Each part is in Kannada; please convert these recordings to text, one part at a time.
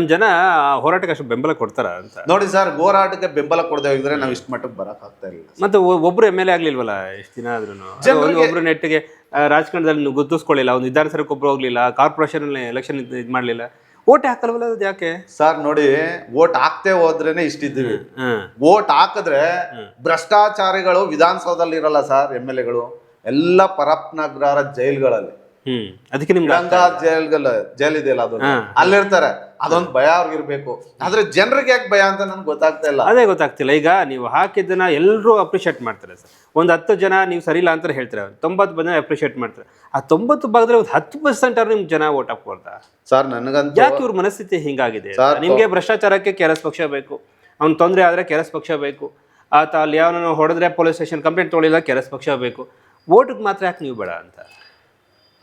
ಜನ ಹೋರಾಟಕ್ಕೆ ಅಷ್ಟು ಬೆಂಬಲ ಕೊಡ್ತಾರ ಅಂತ ನೋಡಿ ಸರ್, ಹೋರಾಟಕ್ಕೆ ಬೆಂಬಲ ಕೊಡದೆ ಹೋಗಿದ್ರೆ ನಾವು ಇಷ್ಟು ಮಟ್ಟಕ್ಕೆ ಬರಕ್ ಆಗ್ತಾ ಇರಲಿಲ್ಲ. ಮತ್ತೆ ಒಬ್ರು ಎಮ್ ಎಲ್ ಎ ಆಗ್ಲಿಲ್ವಲ್ಲ ಎಷ್ಟು ದಿನ ಆದ್ರೂ. ಒಬ್ರು ನೆಟ್ಟಿಗೆ ರಾಜಕಾರಣದಲ್ಲಿ ಗುರ್ತಿಸ್ಕೊಳ್ಳಿಲ್ಲ, ಒಂದು ವಿಧಾನಸಭೆಗೆ ಒಬ್ರು ಹೋಗ್ಲಿಲ್ಲ, ಕಾರ್ಪೊರೇಷನ್ ಎಲೆಕ್ಷನ್ ಇದ್ ಮಾಡ್ಲಿಲ್ಲ, ಓಟ್ ಹಾಕಲ್ವಲ್ಲ. ಅದು ಯಾಕೆ ಸರ್? ನೋಡಿ, ಓಟ್ ಹಾಕ್ತೇ ಹೋದ್ರೇನೆ ಇಷ್ಟಿದ್ದೀವಿ. ಓಟ್ ಹಾಕಿದ್ರೆ ಭ್ರಷ್ಟಾಚಾರಿಗಳು ವಿಧಾನಸೌಧದಲ್ಲಿ ಇರಲ್ಲ ಸರ್. ಎಮ್ ಎಲ್ ಎಗಳು ಎಲ್ಲ ಪರಪ್ನಗ್ರಹರ ಜೈಲ್ಗಳಲ್ಲಿ, ಅದಕ್ಕೆ ನಿಮ್ಗೆ ಜೈಲ್ ಇದೆಯಲ್ಲ ಅದು ಅಲ್ಲಿರ್ತಾರೆ. ಅದೊಂದು ಭಯ ಅವ್ರಿಗಿರ್ಬೇಕು. ಆದ್ರೆ ಜನರಿಗೆ ಯಾಕೆ ಭಯ ಅಂತ ನನ್ಗೆ ಗೊತ್ತಾಗ್ತಾ ಇಲ್ಲ. ಅದೇ ಗೊತ್ತಾಗ್ತಿಲ್ಲ. ಈಗ ನೀವು ಹಾಕಿದ್ದನ್ನ ಎಲ್ಲರೂ ಅಪ್ರಿಷಿಯೇಟ್ ಮಾಡ್ತಾರೆ ಸರ್. ಒಂದು 10 ಜನ ನೀವು ಸರಿ ಇಲ್ಲ ಅಂತ ಹೇಳ್ತಾರೆ, 90 ಜನ ಅಪ್ರಿಷಿಯೇಟ್ ಮಾಡ್ತಾರೆ. ಆ 90 ಭಾಗದಲ್ಲಿ ಒಂದು 10% ಅವ್ರು ನಿಮ್ಗೆ ಜನ ಓಟ್ ಹಾಕ್ಬೋದಾ ಸರ್? ನನಗಂತ ಯಾಕೆ ಇವ್ರ ಮನಸ್ಥಿತಿ ಹಿಂಗಾಗಿದೆ? ನಿಮ್ಗೆ ಭ್ರಷ್ಟಾಚಾರಕ್ಕೆ ಕೆಆರ್ಎಸ್ ಪಕ್ಷ ಬೇಕು, ಅವ್ನು ತೊಂದರೆ ಆದ್ರೆ ಕೆಆರ್ಎಸ್ ಪಕ್ಷ ಬೇಕು, ಆತ ಅಲ್ಲಿ ಯಾವನ ಹೊಡೆದ್ರೆ ಪೊಲೀಸ್ ಸ್ಟೇಷನ್ ಕಂಪ್ಲೇಂಟ್ ತೊಗೊಳಿಲ್ಲ ಕೆಆರ್ಎಸ್ ಪಕ್ಷ ಬೇಕು, ಓಟಿಗೆ ಮಾತ್ರ ಯಾಕೆ ನೀವು ಬೇಡ ಅಂತ?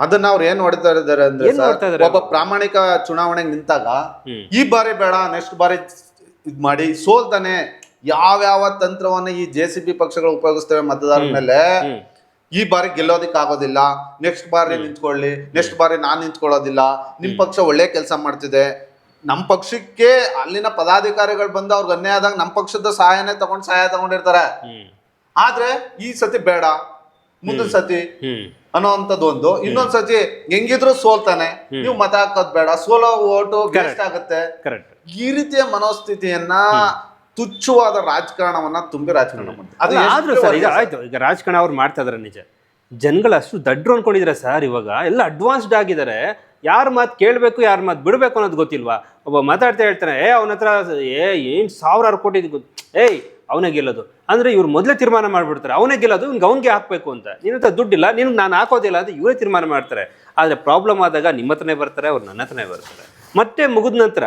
ಅದನ್ನ ಅವ್ರು ಏನ್ ನೋಡ್ತಾ ಇದ್ದಾರೆ ಅಂದ್ರೆ, ಒಬ್ಬ ಪ್ರಾಮಾಣಿಕ ಚುನಾವಣೆಗೆ ನಿಂತಾಗ ಈ ಬಾರಿ ಬೇಡ, ನೆಕ್ಸ್ಟ್ ಬಾರಿ ಇದ್ ಮಾಡಿ ಸೋಲ್ತಾನೆ, ಯಾವ್ಯಾವ ತಂತ್ರವನ್ನ ಈ JCB ಪಕ್ಷಗಳು ಉಪಯೋಗಿಸ್ತೇವೆ ಮತದಾರರ ಮೇಲೆ, ಈ ಬಾರಿ ಗೆಲ್ಲೋದಿಕ್ ಆಗೋದಿಲ್ಲ, ನೆಕ್ಸ್ಟ್ ಬಾರಿ ನಿಂತ್ಕೊಳ್ಳಿ, ನೆಕ್ಸ್ಟ್ ಬಾರಿ ನಾನ್ ನಿಂತ್ಕೊಳ್ಳೋದಿಲ್ಲ, ನಿಮ್ ಪಕ್ಷ ಒಳ್ಳೆ ಕೆಲಸ ಮಾಡ್ತಿದೆ, ನಮ್ ಪಕ್ಷಕ್ಕೆ ಅಲ್ಲಿನ ಪದಾಧಿಕಾರಿಗಳು ಬಂದು ಅವ್ರಿಗೆ ಅನ್ಯಾಯ ಆದಾಗ ನಮ್ ಪಕ್ಷದ ಸಹಾಯ ತಗೊಂಡಿರ್ತಾರೆ. ಆದ್ರೆ ಈ ಸತಿ ಬೇಡ, ಮುಂದಿನ ಸತಿ ಅನ್ನೋಂಥದ್ದು ಒಂದು. ಇನ್ನೊಂದ್ ಸತಿ ಹೆಂಗಿದ್ರು ಸೋಲ್ತಾನೆ, ನೀವು ಮತ ಹಾಕೋದ್ ಬೇಡ, ಸೋಲೋ ಓಟು ವೇಸ್ಟ್ ಆಗುತ್ತೆ. ಈ ರೀತಿಯ ಮನೋಸ್ಥಿತಿಯನ್ನ, ತುಚ್ಛವಾದ ರಾಜಕಾರಣವನ್ನ ತುಂಬಿ ರಾಜಕಾರಣ ಮಾಡ್ತಾರೆ. ಆದ್ರೂ ಸರ್ ಈಗ ಆಯ್ತು, ಈಗ ರಾಜಕಾರಣ ಅವ್ರು ಮಾಡ್ತಾ ಇದಾರೆ ನಿಜ. ಜನಗಳು ಅಷ್ಟು ದಡ್ರು ಅನ್ಕೊಂಡಿದ್ರೆ ಸರ್, ಇವಾಗ ಎಲ್ಲ ಅಡ್ವಾನ್ಸ್ಡ್ ಆಗಿದ್ದಾರೆ. ಯಾರ ಮಾತು ಕೇಳಬೇಕು, ಯಾರ ಮಾತು ಬಿಡಬೇಕು ಅನ್ನೋದು ಗೊತ್ತಿಲ್ವಾ? ಒಬ್ಬ ಮಾತಾಡ್ತಾ ಹೇಳ್ತಾನೆ, ಅವನ ಹತ್ರ ಏನ್ 1000 ಕೋಟಿ ಏಯ್ ಅವನೇ ಗೆಲ್ಲೋದು ಅಂದ್ರೆ ಇವ್ರು ಮೊದಲೇ ತೀರ್ಮಾನ ಮಾಡ್ಬಿಡ್ತಾರೆ, ಅವನೇ ಗೆಲ್ಲೋದು, ಅವ್ನಿಗೆ ಹಾಕ್ಬೇಕು ಅಂತ. ನಿನ್ನ ಹತ್ರ ದುಡ್ಡಿಲ್ಲ, ನಿನ್ಗೆ ನಾನು ಹಾಕೋದಿಲ್ಲ ಅಂತ ಇವರೇ ತೀರ್ಮಾನ ಮಾಡ್ತಾರೆ. ಆದ್ರೆ ಪ್ರಾಬ್ಲಮ್ ಆದಾಗ ನಿಮ್ಮ ಹತ್ರನೇ ಬರ್ತಾರೆ, ಅವ್ರು ನನ್ನ ಹತ್ರನೇ ಬರ್ತಾರೆ. ಮತ್ತೆ ಮುಗಿದ ನಂತರ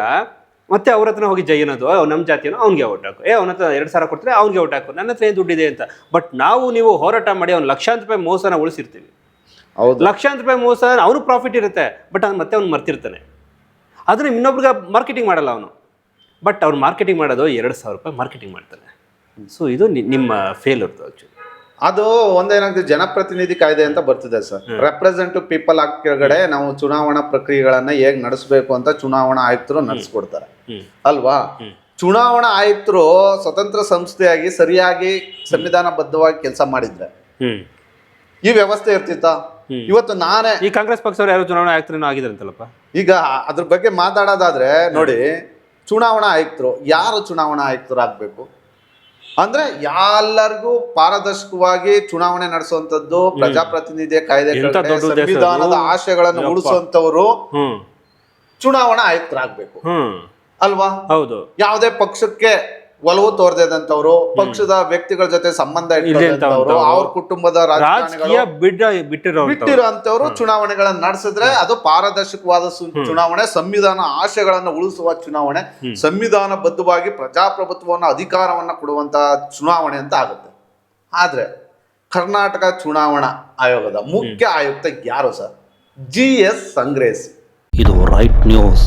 ಮತ್ತೆ ಅವ್ರ ಹತ್ರ ಹೋಗಿ ಜೈ ಅನ್ನೋದು, ನಮ್ಮ ಜಾತಿಯೋ ಅವ್ನಿಗೆ ಓಟ್ ಹಾಕು, ಅವನ ಹತ್ರ 2000 ಕೊಡ್ತಾರೆ ಅವ್ನಿಗೆ ಓಟ್ ಹಾಕು, ನನ್ನ ಹತ್ರ ಏನು ದುಡ್ಡಿದೆ ಅಂತ. ಬಟ್ ನೀವು ಹೋರಾಟ ಮಾಡಿ ಅವ್ನು ಲಕ್ಷಾಂತರ ರೂಪಾಯಿ ಮೋಸನ ಉಳಿಸಿರ್ತೀವಿ. ಲಕ್ಷಾಂತರ ರೂಪಾಯಿ ಮೋಸ, ಅವನು ಪ್ರಾಫಿಟ್ ಇರುತ್ತೆ, ಬಟ್ ಅವ್ನು ಮತ್ತೆ ಅವ್ನು ಮರ್ತಿರ್ತಾನೆ. ಅದನ್ನ ಇನ್ನೊಬ್ರಿಗೆ ಮಾರ್ಕೆಟಿಂಗ್ ಮಾಡಲ್ಲ ಅವನು, ಬಟ್ ಅವ್ನು ಮಾರ್ಕೆಟಿಂಗ್ ಮಾಡೋದು 2000 ರೂಪಾಯಿ ಮಾರ್ಕೆಟಿಂಗ್ ಮಾಡ್ತಾನೆ. ಸೊ ಇದು ನಿಮ್ಮ ಫೇಲ್ಯೂರ್. ಅದು ಒಂದೇನಾಗ್ತದೆ, ಜನಪ್ರತಿನಿಧಿ ಕಾಯ್ದೆ ಅಂತ ಬರ್ತಿದೆ ಸರ್. ರೆಪ್ರೆಸೆಂಟೇಟಿವ್ ಪೀಪಲ್ ಆಕ್ಟ್ ಕೆಳಗಡೆ ನಾವು ಚುನಾವಣಾ ಪ್ರಕ್ರಿಯೆಗಳನ್ನ ಹೇಗ್ ನಡೆಸಬೇಕು ಅಂತ ಚುನಾವಣಾ ಆಯುಕ್ತರು ನಡೆಸ್ಕೊಡ್ತಾರೆ ಅಲ್ವಾ? ಚುನಾವಣಾ ಆಯುಕ್ತರು ಸ್ವತಂತ್ರ ಸಂಸ್ಥೆಯಾಗಿ ಸರಿಯಾಗಿ ಸಂವಿಧಾನಬದ್ಧವಾಗಿ ಕೆಲಸ ಮಾಡಿದ್ರೆ ಈ ವ್ಯವಸ್ಥೆ ಇರ್ತಿತ್ತ? ಇವತ್ತು ನಾನೇ ಈ ಕಾಂಗ್ರೆಸ್ ಪಕ್ಷದವ್ರು ಯಾರು ಚುನಾವಣಾ ಆಯುಕ್ತರು ಆಗಿದಾರಂತಲ್ಲಪ್ಪ. ಈಗ ಅದ್ರ ಬಗ್ಗೆ ಮಾತಾಡೋದಾದ್ರೆ ನೋಡಿ, ಚುನಾವಣಾ ಆಯುಕ್ತರು ಯಾರು ಚುನಾವಣಾ ಆಯುಕ್ತರು ಆಗ್ಬೇಕು ಅಂದ್ರೆ ಎಲ್ಲರಿಗೂ ಪಾರದರ್ಶಕವಾಗಿ ಚುನಾವಣೆ ನಡೆಸುವಂತದ್ದು, ಪ್ರಜಾಪ್ರತಿನಿಧಿಯ ಕಾಯ್ದೆ ಸಂವಿಧಾನದ ಆಶಯಗಳನ್ನು ಉಳಿಸುವಂತವರು ಚುನಾವಣಾ ಆಯುಕ್ತರಾಗಬೇಕು ಅಲ್ವಾ? ಹೌದು. ಯಾವುದೇ ಪಕ್ಷಕ್ಕೆ ಒಲವು ತೋರ್ದಂತವ್ರು, ಪಕ್ಷದ ವ್ಯಕ್ತಿಗಳ ಜೊತೆ ಸಂಬಂಧ ಇಟ್ಟವರು, ಅವ್ರ ಕುಟುಂಬದ ಬಿಟ್ಟಿರುವಂತವ್ರು ಚುನಾವಣೆಗಳನ್ನ ನಡೆಸಿದ್ರೆ ಅದು ಪಾರದರ್ಶಕವಾದ ಚುನಾವಣೆ, ಸಂವಿಧಾನ ಆಶಯಗಳನ್ನು ಉಳಿಸುವ ಚುನಾವಣೆ, ಸಂವಿಧಾನಬದ್ಧವಾಗಿ ಪ್ರಜಾಪ್ರಭುತ್ವವನ್ನು ಅಧಿಕಾರವನ್ನ ಕೊಡುವಂತ ಚುನಾವಣೆ ಅಂತ ಆಗುತ್ತೆ. ಆದ್ರೆ ಕರ್ನಾಟಕ ಚುನಾವಣಾ ಆಯೋಗದ ಮುಖ್ಯ ಆಯುಕ್ತ ಯಾರು ಸರ್? GS ಸಂಗ್ರೇಶ್. ಇದು ರೈಟ್ ನ್ಯೂಸ್.